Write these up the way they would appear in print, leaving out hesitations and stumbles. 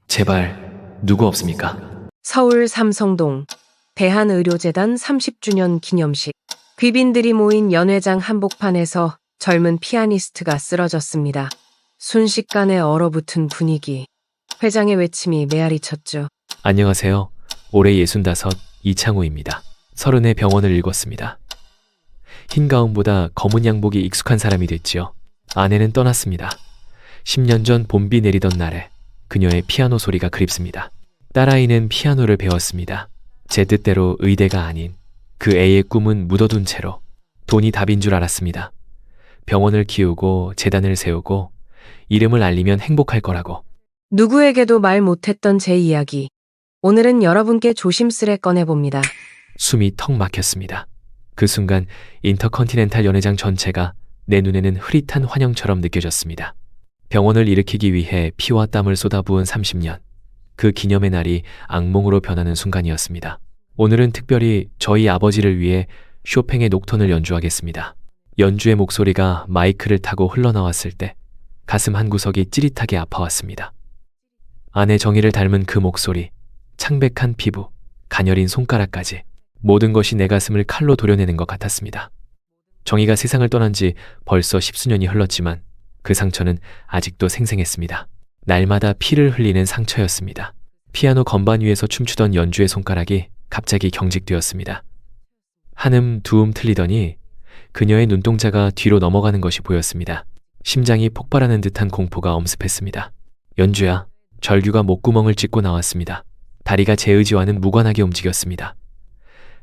제발 누구 없습니까? 서울 삼성동 대한의료재단 30주년 기념식. 귀빈들이 모인 연회장 한복판에서 젊은 피아니스트가 쓰러졌습니다. 순식간에 얼어붙은 분위기. 회장의 외침이 메아리 쳤죠. 안녕하세요. 올해 65 이창호입니다. 30의 병원을 읽었습니다. 흰 가운보다 검은 양복이 익숙한 사람이 됐지요. 아내는 떠났습니다. 10년 전 봄비 내리던 날에 그녀의 피아노 소리가 그립습니다. 딸아이는 피아노를 배웠습니다. 제 뜻대로 의대가 아닌 그 애의 꿈은 묻어둔 채로 돈이 답인 줄 알았습니다. 병원을 키우고 재단을 세우고 이름을 알리면 행복할 거라고. 누구에게도 말 못했던 제 이야기. 오늘은 여러분께 조심스레 꺼내봅니다. 숨이 턱 막혔습니다. 그 순간 인터컨티넨탈 연회장 전체가 내 눈에는 흐릿한 환영처럼 느껴졌습니다. 병원을 일으키기 위해 피와 땀을 쏟아부은 30년. 그 기념의 날이 악몽으로 변하는 순간이었습니다. 오늘은 특별히 저희 아버지를 위해 쇼팽의 녹턴을 연주하겠습니다. 연주의 목소리가 마이크를 타고 흘러나왔을 때 가슴 한구석이 찌릿하게 아파왔습니다. 아내 정희를 닮은 그 목소리, 창백한 피부, 가녀린 손가락까지 모든 것이 내 가슴을 칼로 도려내는 것 같았습니다. 정희가 세상을 떠난 지 벌써 10수년이 흘렀지만 그 상처는 아직도 생생했습니다. 날마다 피를 흘리는 상처였습니다. 피아노 건반 위에서 춤추던 연주의 손가락이 갑자기 경직되었습니다. 한음 두음 틀리더니 그녀의 눈동자가 뒤로 넘어가는 것이 보였습니다. 심장이 폭발하는 듯한 공포가 엄습했습니다. 연주야, 절규가 목구멍을 찢고 나왔습니다. 다리가 제 의지와는 무관하게 움직였습니다.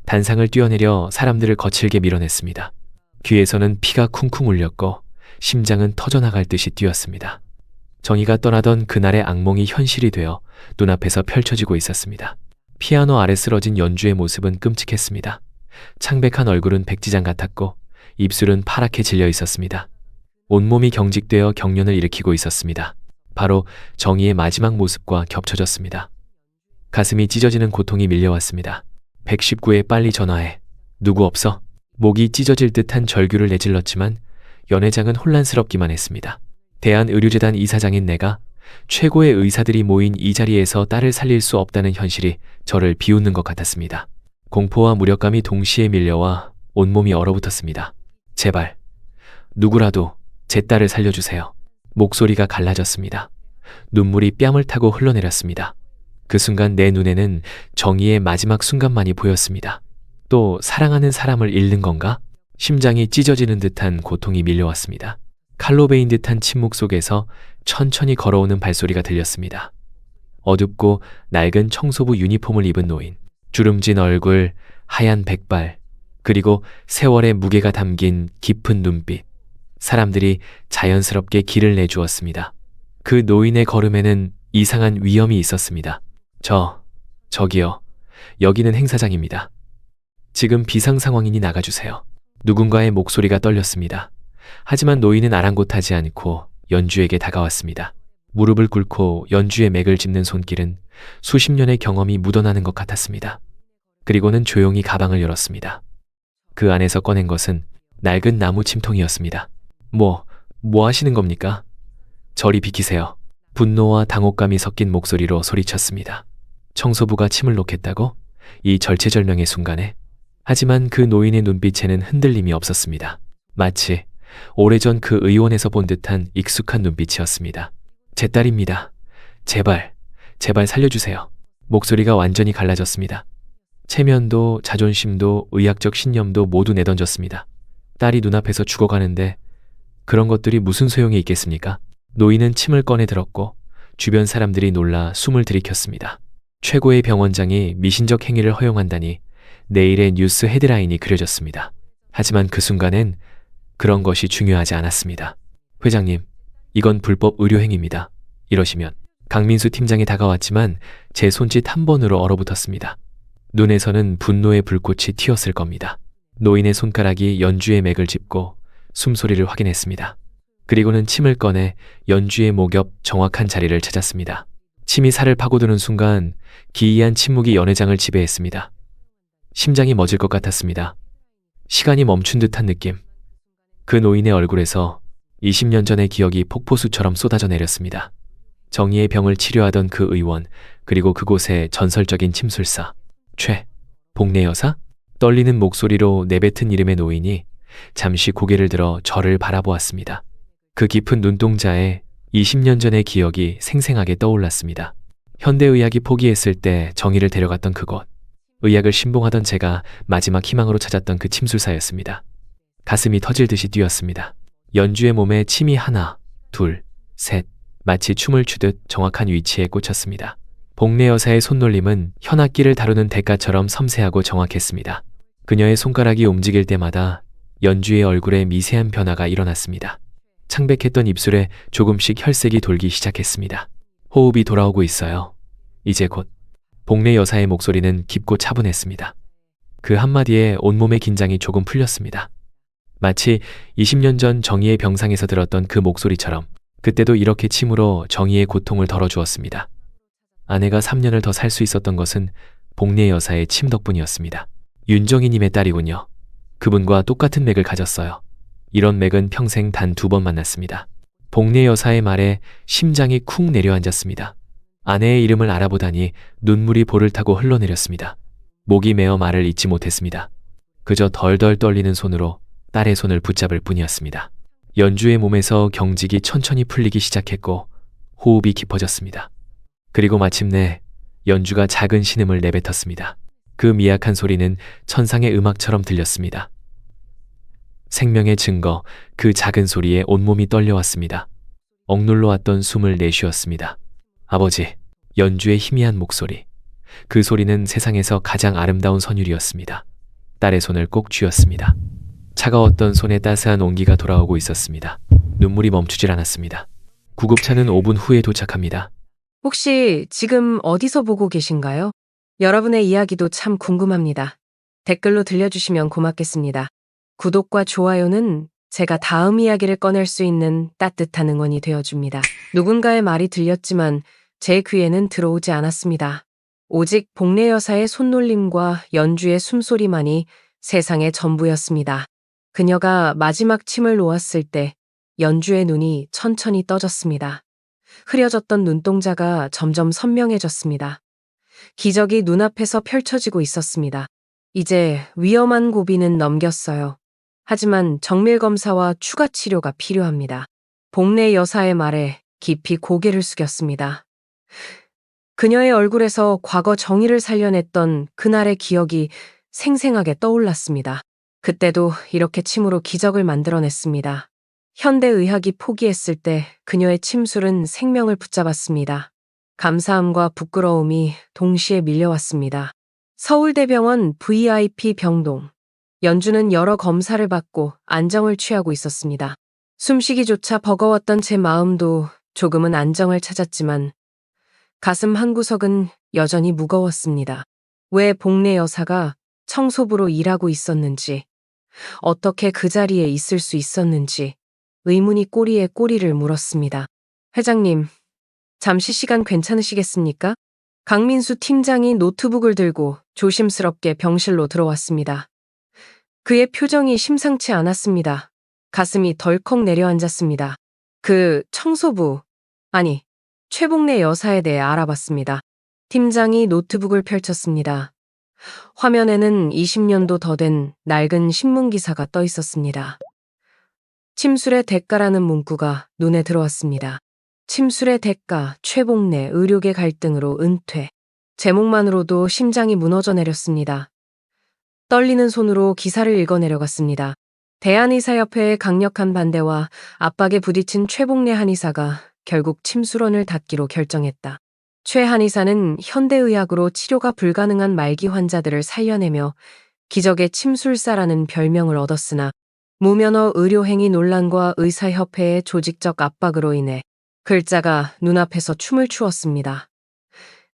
단상을 뛰어내려 사람들을 거칠게 밀어냈습니다. 귀에서는 피가 쿵쿵 울렸고 심장은 터져나갈 듯이 뛰었습니다. 정희가 떠나던 그날의 악몽이 현실이 되어 눈앞에서 펼쳐지고 있었습니다. 피아노 아래 쓰러진 연주의 모습은 끔찍했습니다. 창백한 얼굴은 백지장 같았고 입술은 파랗게 질려 있었습니다. 온몸이 경직되어 경련을 일으키고 있었습니다. 바로 정희의 마지막 모습과 겹쳐졌습니다. 가슴이 찢어지는 고통이 밀려왔습니다. 119에 빨리 전화해. 누구 없어? 목이 찢어질 듯한 절규를 내질렀지만 연회장은 혼란스럽기만 했습니다. 대한의료재단 이사장인 내가 최고의 의사들이 모인 이 자리에서 딸을 살릴 수 없다는 현실이 저를 비웃는 것 같았습니다. 공포와 무력감이 동시에 밀려와 온몸이 얼어붙었습니다. 제발 누구라도 제 딸을 살려주세요. 목소리가 갈라졌습니다. 눈물이 뺨을 타고 흘러내렸습니다. 그 순간 내 눈에는 정의의 마지막 순간만이 보였습니다. 또 사랑하는 사람을 잃는 건가? 심장이 찢어지는 듯한 고통이 밀려왔습니다. 칼로 베인 듯한 침묵 속에서 천천히 걸어오는 발소리가 들렸습니다. 어둡고 낡은 청소부 유니폼을 입은 노인, 주름진 얼굴, 하얀 백발, 그리고 세월의 무게가 담긴 깊은 눈빛. 사람들이 자연스럽게 길을 내주었습니다. 그 노인의 걸음에는 이상한 위험이 있었습니다. 저기요. 여기는 행사장입니다. 지금 비상 상황이니 나가주세요. 누군가의 목소리가 떨렸습니다. 하지만 노인은 아랑곳하지 않고 연주에게 다가왔습니다. 무릎을 꿇고 연주의 맥을 짚는 손길은 수십 년의 경험이 묻어나는 것 같았습니다. 그리고는 조용히 가방을 열었습니다. 그 안에서 꺼낸 것은 낡은 나무 침통이었습니다. 뭐 하시는 겁니까? 저리 비키세요. 분노와 당혹감이 섞인 목소리로 소리쳤습니다. 청소부가 침을 놓겠다고? 이 절체절명의 순간에? 하지만 그 노인의 눈빛에는 흔들림이 없었습니다. 마치 오래전 그 의원에서 본 듯한 익숙한 눈빛이었습니다. 제 딸입니다. 제발 살려주세요. 목소리가 완전히 갈라졌습니다. 체면도 자존심도 의학적 신념도 모두 내던졌습니다. 딸이 눈앞에서 죽어가는데 그런 것들이 무슨 소용이 있겠습니까? 노인은 침을 꺼내 들었고 주변 사람들이 놀라 숨을 들이켰습니다. 최고의 병원장이 미신적 행위를 허용한다니 내일의 뉴스 헤드라인이 그려졌습니다. 하지만 그 순간엔 그런 것이 중요하지 않았습니다. 회장님, 이건 불법 의료행위입니다. 이러시면 강민수 팀장이 다가왔지만 제 손짓 한 번으로 얼어붙었습니다. 눈에서는 분노의 불꽃이 튀었을 겁니다. 노인의 손가락이 연주의 맥을 짚고 숨소리를 확인했습니다. 그리고는 침을 꺼내 연주의 목 옆 정확한 자리를 찾았습니다. 침이 살을 파고드는 순간 기이한 침묵이 연회장을 지배했습니다. 심장이 멎을 것 같았습니다. 시간이 멈춘 듯한 느낌. 그 노인의 얼굴에서 20년 전의 기억이 폭포수처럼 쏟아져 내렸습니다. 정희의 병을 치료하던 그 의원, 그리고 그곳의 전설적인 침술사, 복내 여사? 떨리는 목소리로 내뱉은 이름의 노인이 잠시 고개를 들어 저를 바라보았습니다. 그 깊은 눈동자에 20년 전의 기억이 생생하게 떠올랐습니다. 현대의학이 포기했을 때 정의를 데려갔던 그곳. 의학을 신봉하던 제가 마지막 희망으로 찾았던 그 침술사였습니다. 가슴이 터질 듯이 뛰었습니다. 연주의 몸에 침이 하나, 둘, 셋, 마치 춤을 추듯 정확한 위치에 꽂혔습니다. 복내 여사의 손놀림은 현악기를 다루는 대가처럼 섬세하고 정확했습니다. 그녀의 손가락이 움직일 때마다 연주의 얼굴에 미세한 변화가 일어났습니다. 창백했던 입술에 조금씩 혈색이 돌기 시작했습니다. 호흡이 돌아오고 있어요. 이제 곧. 복내 여사의 목소리는 깊고 차분했습니다. 그 한마디에 온몸의 긴장이 조금 풀렸습니다. 마치 20년 전 정희의 병상에서 들었던 그 목소리처럼 그때도 이렇게 침으로 정희의 고통을 덜어주었습니다. 아내가 3년을 더 살 수 있었던 것은 복내 여사의 침 덕분이었습니다. 윤정희님의 딸이군요. 그분과 똑같은 맥을 가졌어요. 이런 맥은 평생 단 2번 만났습니다. 복내 여사의 말에 심장이 쿵 내려앉았습니다. 아내의 이름을 알아보다니 눈물이 볼을 타고 흘러내렸습니다. 목이 메어 말을 잇지 못했습니다. 그저 덜덜 떨리는 손으로 딸의 손을 붙잡을 뿐이었습니다. 연주의 몸에서 경직이 천천히 풀리기 시작했고 호흡이 깊어졌습니다. 그리고 마침내 연주가 작은 신음을 내뱉었습니다. 그 미약한 소리는 천상의 음악처럼 들렸습니다. 생명의 증거, 그 작은 소리에 온몸이 떨려왔습니다. 억눌러 왔던 숨을 내쉬었습니다. 아버지, 연주의 희미한 목소리. 그 소리는 세상에서 가장 아름다운 선율이었습니다. 딸의 손을 꼭 쥐었습니다. 차가웠던 손에 따스한 온기가 돌아오고 있었습니다. 눈물이 멈추질 않았습니다. 구급차는 5분 후에 도착합니다. 혹시 지금 어디서 보고 계신가요? 여러분의 이야기도 참 궁금합니다. 댓글로 들려주시면 고맙겠습니다. 구독과 좋아요는 제가 다음 이야기를 꺼낼 수 있는 따뜻한 응원이 되어줍니다. 누군가의 말이 들렸지만 제 귀에는 들어오지 않았습니다. 오직 복내 여사의 손놀림과 연주의 숨소리만이 세상의 전부였습니다. 그녀가 마지막 침을 놓았을 때 연주의 눈이 천천히 떠졌습니다. 흐려졌던 눈동자가 점점 선명해졌습니다. 기적이 눈앞에서 펼쳐지고 있었습니다. 이제 위험한 고비는 넘겼어요. 하지만 정밀 검사와 추가 치료가 필요합니다. 복내 여사의 말에 깊이 고개를 숙였습니다. 그녀의 얼굴에서 과거 정의를 살려냈던 그날의 기억이 생생하게 떠올랐습니다. 그때도 이렇게 침으로 기적을 만들어냈습니다. 현대의학이 포기했을 때 그녀의 침술은 생명을 붙잡았습니다. 감사함과 부끄러움이 동시에 밀려왔습니다. 서울대병원 VIP 병동. 연주는 여러 검사를 받고 안정을 취하고 있었습니다. 숨쉬기조차 버거웠던 제 마음도 조금은 안정을 찾았지만 가슴 한구석은 여전히 무거웠습니다. 왜 복내 여사가 청소부로 일하고 있었는지, 어떻게 그 자리에 있을 수 있었는지 의문이 꼬리에 꼬리를 물었습니다. 회장님, 잠시 시간 괜찮으시겠습니까? 강민수 팀장이 노트북을 들고 조심스럽게 병실로 들어왔습니다. 그의 표정이 심상치 않았습니다. 가슴이 덜컥 내려앉았습니다. 그 청소부, 아니, 최복내 여사에 대해 알아봤습니다. 팀장이 노트북을 펼쳤습니다. 화면에는 20년도 더 된 낡은 신문기사가 떠 있었습니다. 침술의 대가라는 문구가 눈에 들어왔습니다. 침술의 대가, 최복내, 의료계 갈등으로 은퇴. 제목만으로도 심장이 무너져 내렸습니다. 떨리는 손으로 기사를 읽어내려갔습니다. 대한의사협회의 강력한 반대와 압박에 부딪힌 최복내 한의사가 결국 침술원을 닫기로 결정했다. 최 한의사는 현대의학으로 치료가 불가능한 말기 환자들을 살려내며 기적의 침술사라는 별명을 얻었으나 무면허 의료행위 논란과 의사협회의 조직적 압박으로 인해 글자가 눈앞에서 춤을 추었습니다.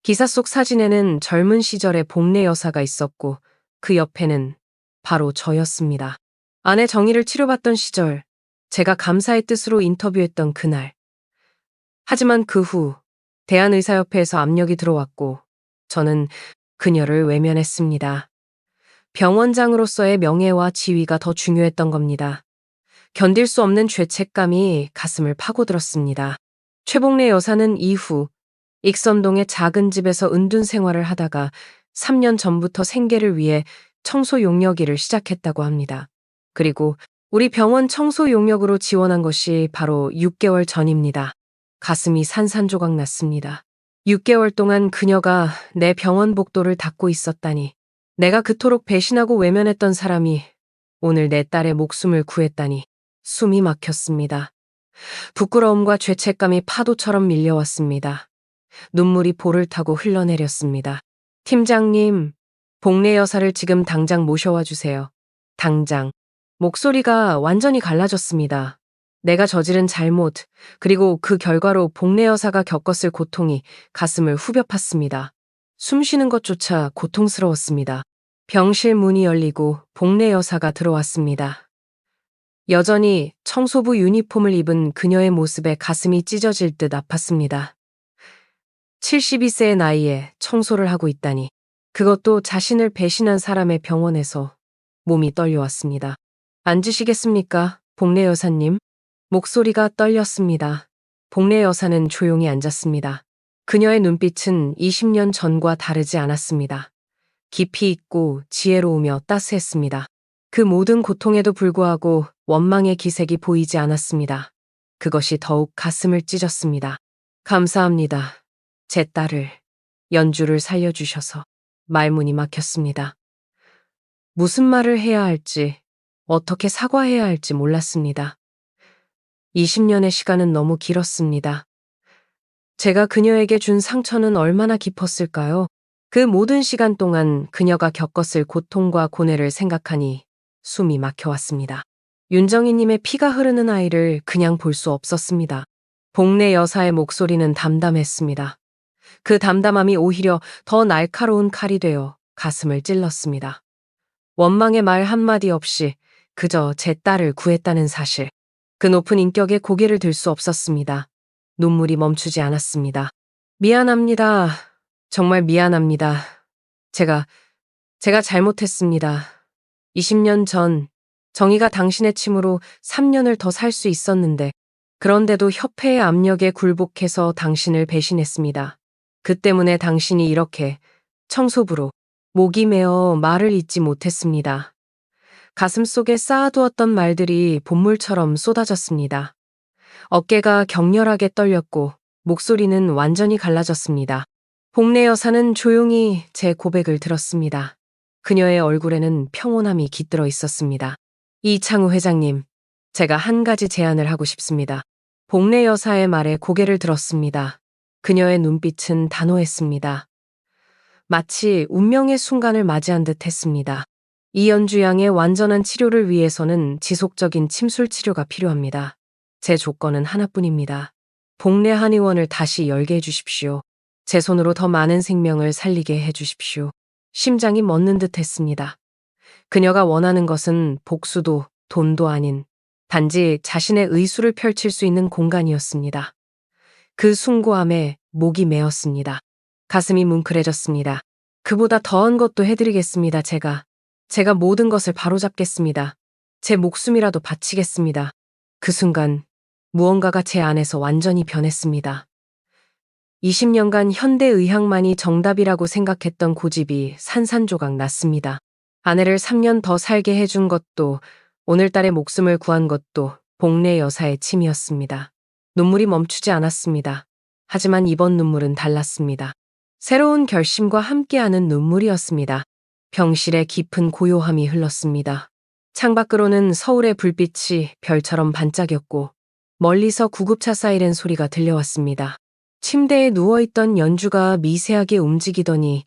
기사 속 사진에는 젊은 시절의 복내 여사가 있었고 그 옆에는 바로 저였습니다. 아내 정희를 치료받던 시절, 제가 감사의 뜻으로 인터뷰했던 그날. 하지만 그 후 대한의사협회에서 압력이 들어왔고 저는 그녀를 외면했습니다. 병원장으로서의 명예와 지위가 더 중요했던 겁니다. 견딜 수 없는 죄책감이 가슴을 파고들었습니다. 최복래 여사는 이후 익선동의 작은 집에서 은둔 생활을 하다가 3년 전부터 생계를 위해 청소 용역일을 시작했다고 합니다. 그리고 우리 병원 청소 용역으로 지원한 것이 바로 6개월 전입니다. 가슴이 산산조각 났습니다. 6개월 동안 그녀가 내 병원 복도를 닦고 있었다니. 내가 그토록 배신하고 외면했던 사람이 오늘 내 딸의 목숨을 구했다니. 숨이 막혔습니다. 부끄러움과 죄책감이 파도처럼 밀려왔습니다. 눈물이 볼을 타고 흘러내렸습니다. 팀장님, 복례 여사를 지금 당장 모셔와 주세요. 당장. 목소리가 완전히 갈라졌습니다. 내가 저지른 잘못, 그리고 그 결과로 복례 여사가 겪었을 고통이 가슴을 후벼 팠습니다. 숨 쉬는 것조차 고통스러웠습니다. 병실 문이 열리고 복례 여사가 들어왔습니다. 여전히 청소부 유니폼을 입은 그녀의 모습에 가슴이 찢어질 듯 아팠습니다. 72세의 나이에 청소를 하고 있다니. 그것도 자신을 배신한 사람의 병원에서. 몸이 떨려왔습니다. 앉으시겠습니까, 복례 여사님? 목소리가 떨렸습니다. 복례 여사는 조용히 앉았습니다. 그녀의 눈빛은 20년 전과 다르지 않았습니다. 깊이 있고 지혜로우며 따스했습니다. 그 모든 고통에도 불구하고 원망의 기색이 보이지 않았습니다. 그것이 더욱 가슴을 찢었습니다. 감사합니다. 제 딸을, 연주를 살려주셔서. 말문이 막혔습니다. 무슨 말을 해야 할지, 어떻게 사과해야 할지 몰랐습니다. 20년의 시간은 너무 길었습니다. 제가 그녀에게 준 상처는 얼마나 깊었을까요? 그 모든 시간 동안 그녀가 겪었을 고통과 고뇌를 생각하니 숨이 막혀왔습니다. 윤정희님의 피가 흐르는 아이를 그냥 볼 수 없었습니다. 복례 여사의 목소리는 담담했습니다. 그 담담함이 오히려 더 날카로운 칼이 되어 가슴을 찔렀습니다. 원망의 말 한마디 없이 그저 제 딸을 구했다는 사실. 그 높은 인격에 고개를 들 수 없었습니다. 눈물이 멈추지 않았습니다. 미안합니다. 정말 미안합니다. 제가 잘못했습니다. 20년 전 정의가 당신의 침으로 3년을 더 살 수 있었는데 그런데도 협회의 압력에 굴복해서 당신을 배신했습니다. 그 때문에 당신이 이렇게 청소부로 목이 메어 말을 잇지 못했습니다. 가슴속에 쌓아두었던 말들이 본물처럼 쏟아졌습니다. 어깨가 격렬하게 떨렸고 목소리는 완전히 갈라졌습니다. 복례 여사는 조용히 제 고백을 들었습니다. 그녀의 얼굴에는 평온함이 깃들어 있었습니다. 이창우 회장님, 제가 한 가지 제안을 하고 싶습니다. 복례 여사의 말에 고개를 들었습니다. 그녀의 눈빛은 단호했습니다. 마치 운명의 순간을 맞이한 듯 했습니다. 이연주 양의 완전한 치료를 위해서는 지속적인 침술 치료가 필요합니다. 제 조건은 하나뿐입니다. 복례 한의원을 다시 열게 해주십시오. 제 손으로 더 많은 생명을 살리게 해주십시오. 심장이 멎는 듯 했습니다. 그녀가 원하는 것은 복수도 돈도 아닌 단지 자신의 의술을 펼칠 수 있는 공간이었습니다. 그 숭고함에 목이 메었습니다. 가슴이 뭉클해졌습니다. 그보다 더한 것도 해드리겠습니다. 제가 모든 것을 바로잡겠습니다. 제 목숨이라도 바치겠습니다. 그 순간 무언가가 제 안에서 완전히 변했습니다. 20년간 현대의학만이 정답이라고 생각했던 고집이 산산조각 났습니다. 아내를 3년 더 살게 해준 것도 오늘딸의 목숨을 구한 것도 복례 여사의 침이었습니다. 눈물이 멈추지 않았습니다. 하지만 이번 눈물은 달랐습니다. 새로운 결심과 함께하는 눈물이었습니다. 병실에 깊은 고요함이 흘렀습니다. 창밖으로는 서울의 불빛이 별처럼 반짝였고 멀리서 구급차 사이렌 소리가 들려왔습니다. 침대에 누워있던 연주가 미세하게 움직이더니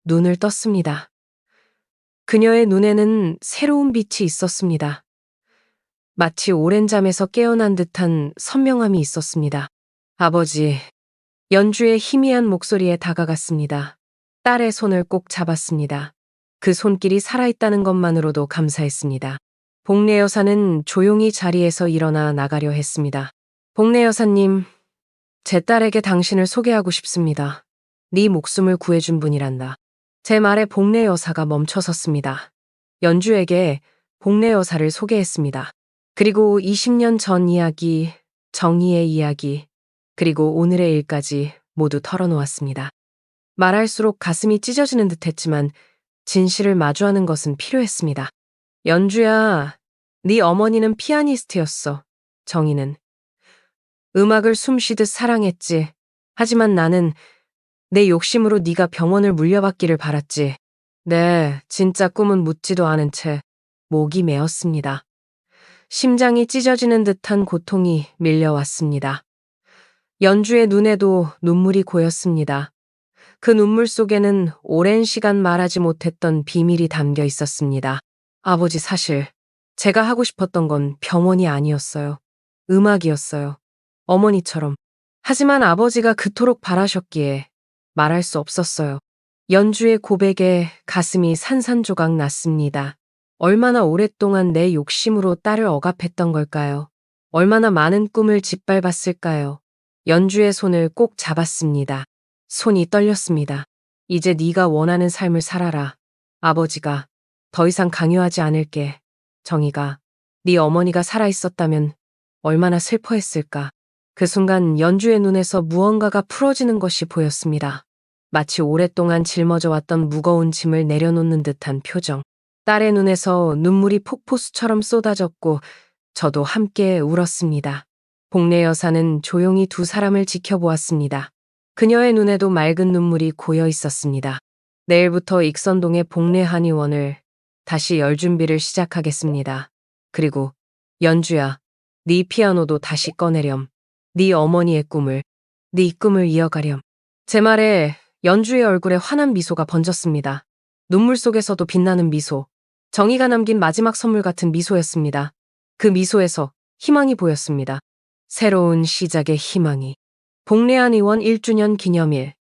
눈을 떴습니다. 그녀의 눈에는 새로운 빛이 있었습니다. 마치 오랜 잠에서 깨어난 듯한 선명함이 있었습니다. 아버지, 연주의 희미한 목소리에 다가갔습니다. 딸의 손을 꼭 잡았습니다. 그 손길이 살아있다는 것만으로도 감사했습니다. 복례 여사는 조용히 자리에서 일어나 나가려 했습니다. 복례 여사님, 제 딸에게 당신을 소개하고 싶습니다. 네 목숨을 구해준 분이란다. 제 말에 복례 여사가 멈춰섰습니다. 연주에게 복례 여사를 소개했습니다. 그리고 20년 전 이야기, 정의의 이야기, 그리고 오늘의 일까지 모두 털어놓았습니다. 말할수록 가슴이 찢어지는 듯 했지만 진실을 마주하는 것은 필요했습니다. 연주야, 네 어머니는 피아니스트였어. 정희는. 음악을 숨쉬듯 사랑했지. 하지만 나는 내 욕심으로 네가 병원을 물려받기를 바랐지. 네, 진짜 꿈은 묻지도 않은 채 목이 메었습니다. 심장이 찢어지는 듯한 고통이 밀려왔습니다. 연주의 눈에도 눈물이 고였습니다. 그 눈물 속에는 오랜 시간 말하지 못했던 비밀이 담겨 있었습니다. 아버지, 사실 제가 하고 싶었던 건 병원이 아니었어요. 음악이었어요. 어머니처럼. 하지만 아버지가 그토록 바라셨기에 말할 수 없었어요. 연주의 고백에 가슴이 산산조각 났습니다. 얼마나 오랫동안 내 욕심으로 딸을 억압했던 걸까요? 얼마나 많은 꿈을 짓밟았을까요? 연주의 손을 꼭 잡았습니다. 손이 떨렸습니다. 이제 네가 원하는 삶을 살아라. 아버지가 더 이상 강요하지 않을게. 정희가 네 어머니가 살아있었다면 얼마나 슬퍼했을까. 그 순간 연주의 눈에서 무언가가 풀어지는 것이 보였습니다. 마치 오랫동안 짊어져 왔던 무거운 짐을 내려놓는 듯한 표정. 딸의 눈에서 눈물이 폭포수처럼 쏟아졌고 저도 함께 울었습니다. 복례 여사는 조용히 두 사람을 지켜보았습니다. 그녀의 눈에도 맑은 눈물이 고여 있었습니다. 내일부터 익선동의 복례 한의원을 다시 열 준비를 시작하겠습니다. 그리고 연주야, 네 피아노도 다시 꺼내렴. 네 어머니의 꿈을, 네 꿈을 이어가렴. 제 말에 연주의 얼굴에 환한 미소가 번졌습니다. 눈물 속에서도 빛나는 미소. 정의가 남긴 마지막 선물 같은 미소였습니다. 그 미소에서 희망이 보였습니다. 새로운 시작의 희망이. 복례한의원 1주년 기념일.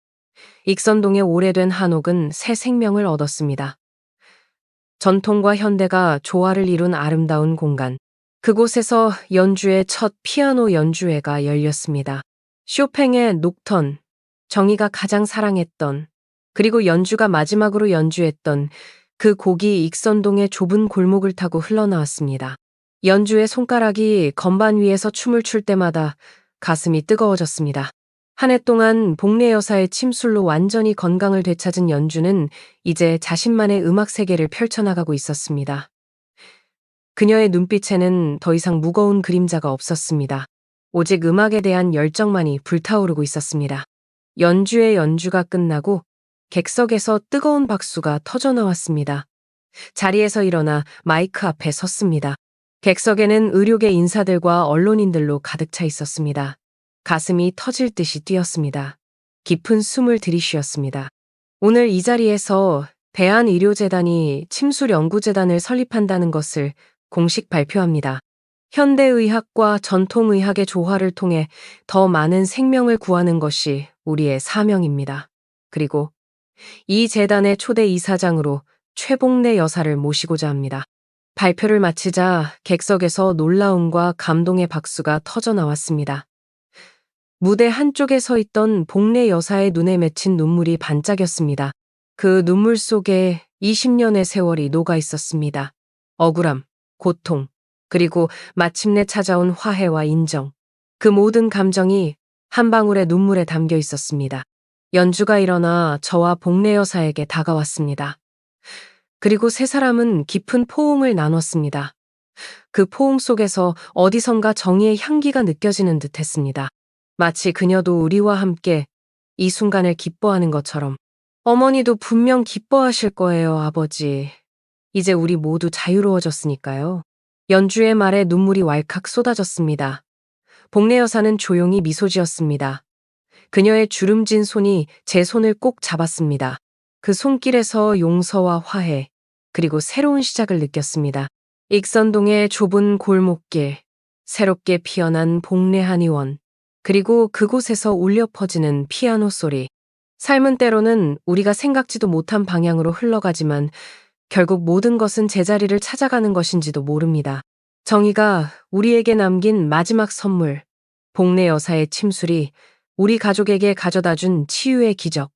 익선동의 오래된 한옥은 새 생명을 얻었습니다. 전통과 현대가 조화를 이룬 아름다운 공간. 그곳에서 연주의 첫 피아노 연주회가 열렸습니다. 쇼팽의 녹턴, 정희가 가장 사랑했던, 그리고 연주가 마지막으로 연주했던 그 곡이 익선동의 좁은 골목을 타고 흘러나왔습니다. 연주의 손가락이 건반 위에서 춤을 출 때마다 가슴이 뜨거워졌습니다. 한 해 동안 복례 여사의 침술로 완전히 건강을 되찾은 연주는 이제 자신만의 음악 세계를 펼쳐나가고 있었습니다. 그녀의 눈빛에는 더 이상 무거운 그림자가 없었습니다. 오직 음악에 대한 열정만이 불타오르고 있었습니다. 연주의 연주가 끝나고 객석에서 뜨거운 박수가 터져나왔습니다. 자리에서 일어나 마이크 앞에 섰습니다. 객석에는 의료계 인사들과 언론인들로 가득 차 있었습니다. 가슴이 터질 듯이 뛰었습니다. 깊은 숨을 들이쉬었습니다. 오늘 이 자리에서 대한의료재단이 침술연구재단을 설립한다는 것을 공식 발표합니다. 현대의학과 전통의학의 조화를 통해 더 많은 생명을 구하는 것이 우리의 사명입니다. 그리고 이 재단의 초대 이사장으로 최복례 여사를 모시고자 합니다. 발표를 마치자 객석에서 놀라움과 감동의 박수가 터져나왔습니다. 무대 한쪽에 서 있던 복례 여사의 눈에 맺힌 눈물이 반짝였습니다. 그 눈물 속에 20년의 세월이 녹아 있었습니다. 억울함, 고통, 그리고 마침내 찾아온 화해와 인정. 그 모든 감정이 한 방울의 눈물에 담겨 있었습니다. 연주가 일어나 저와 복례 여사에게 다가왔습니다. 그리고 세 사람은 깊은 포옹을 나눴습니다. 그 포옹 속에서 어디선가 정의의 향기가 느껴지는 듯 했습니다. 마치 그녀도 우리와 함께 이 순간을 기뻐하는 것처럼. 어머니도 분명 기뻐하실 거예요, 아버지. 이제 우리 모두 자유로워졌으니까요. 연주의 말에 눈물이 왈칵 쏟아졌습니다. 복례 여사는 조용히 미소 지었습니다. 그녀의 주름진 손이 제 손을 꼭 잡았습니다. 그 손길에서 용서와 화해, 그리고 새로운 시작을 느꼈습니다. 익선동의 좁은 골목길, 새롭게 피어난 복례 한의원, 그리고 그곳에서 울려 퍼지는 피아노 소리. 삶은 때로는 우리가 생각지도 못한 방향으로 흘러가지만 결국 모든 것은 제자리를 찾아가는 것인지도 모릅니다. 정희가 우리에게 남긴 마지막 선물, 복례 여사의 침술이 우리 가족에게 가져다준 치유의 기적.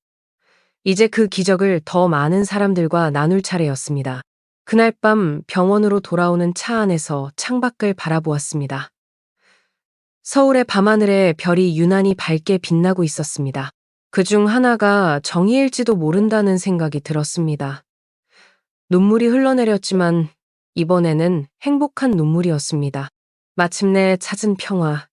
이제 그 기적을 더 많은 사람들과 나눌 차례였습니다. 그날 밤 병원으로 돌아오는 차 안에서 창밖을 바라보았습니다. 서울의 밤하늘에 별이 유난히 밝게 빛나고 있었습니다. 그중 하나가 정의일지도 모른다는 생각이 들었습니다. 눈물이 흘러내렸지만 이번에는 행복한 눈물이었습니다. 마침내 찾은 평화,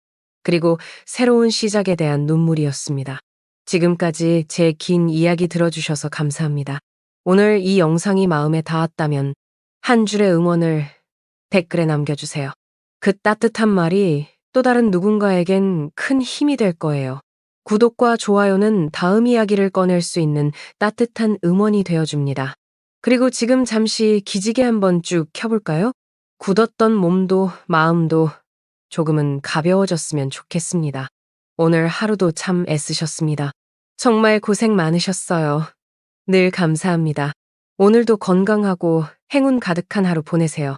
그리고 새로운 시작에 대한 눈물이었습니다. 지금까지 제 긴 이야기 들어주셔서 감사합니다. 오늘 이 영상이 마음에 닿았다면 한 줄의 응원을 댓글에 남겨주세요. 그 따뜻한 말이 또 다른 누군가에겐 큰 힘이 될 거예요. 구독과 좋아요는 다음 이야기를 꺼낼 수 있는 따뜻한 응원이 되어줍니다. 그리고 지금 잠시 기지개 한번 쭉 켜볼까요? 굳었던 몸도 마음도 조금은 가벼워졌으면 좋겠습니다. 오늘 하루도 참 애쓰셨습니다. 정말 고생 많으셨어요. 늘 감사합니다. 오늘도 건강하고 행운 가득한 하루 보내세요.